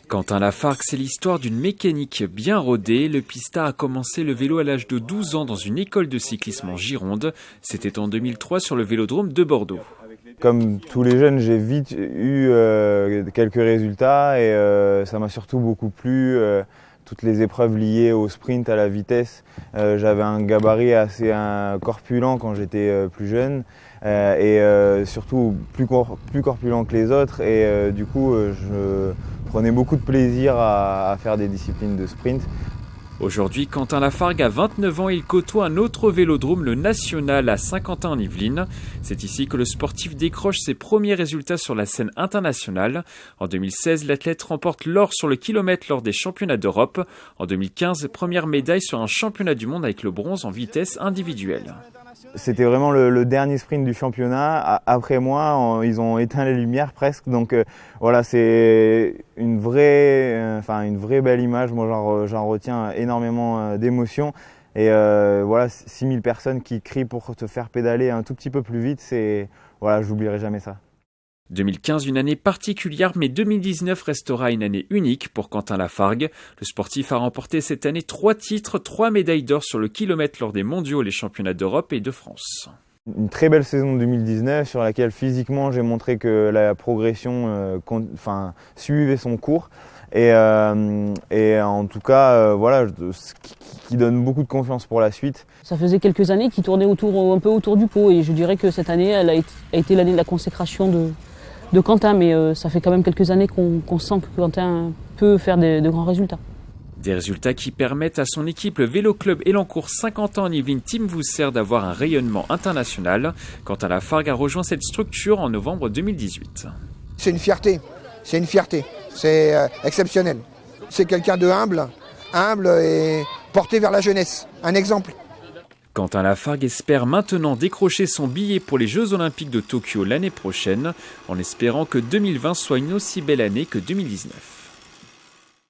Quentin Lafargue, c'est l'histoire d'une mécanique bien rodée. Le pistard a commencé le vélo à l'âge de 12 ans dans une école de cyclisme en Gironde. C'était en 2003 sur le vélodrome de Bordeaux. Comme tous les jeunes, j'ai vite eu quelques résultats et ça m'a surtout beaucoup plu. Toutes les épreuves liées au sprint, à la vitesse. J'avais un gabarit assez corpulent quand j'étais plus jeune et surtout plus corpulent que les autres. Et du coup, je prenais beaucoup de plaisir à faire des disciplines de sprint. Aujourd'hui, Quentin Lafargue a 29 ans et il côtoie un autre vélodrome, le National à Saint-Quentin-en-Yvelines. C'est ici que le sportif décroche ses premiers résultats sur la scène internationale. En 2016, l'athlète remporte l'or sur le kilomètre lors des championnats d'Europe. En 2015, première médaille sur un championnat du monde avec le bronze en vitesse individuelle. C'était vraiment le dernier sprint du championnat. Après moi, ils ont éteint les lumières presque. Donc voilà, c'est une vraie belle image. Moi, j'en retiens énormément d'émotions. Et voilà, 6000 personnes qui crient pour te faire pédaler un tout petit peu plus vite, voilà, j'oublierai jamais ça. 2015, une année particulière, mais 2019 restera une année unique pour Quentin Lafargue. Le sportif a remporté cette année 3 titres, 3 médailles d'or sur le kilomètre lors des mondiaux, les championnats d'Europe et de France. Une très belle saison 2019 sur laquelle physiquement j'ai montré que la progression suivait son cours. Et en tout cas, voilà, ce qui donne beaucoup de confiance pour la suite. Ça faisait quelques années qu'il tournait un peu autour du pot et je dirais que cette année, elle a été l'année de la consécration de Quentin, mais ça fait quand même quelques années qu'on sent que Quentin peut faire de grands résultats. Des résultats qui permettent à son équipe, le Vélo Club Elancourt Saint-Quentin-en-Yvelines Team Vousser, d'avoir un rayonnement international. Quentin Lafargue a rejoint cette structure en novembre 2018. C'est une fierté, c'est exceptionnel. C'est quelqu'un de humble et porté vers la jeunesse, un exemple. Quentin Lafargue espère maintenant décrocher son billet pour les Jeux Olympiques de Tokyo l'année prochaine, en espérant que 2020 soit une aussi belle année que 2019.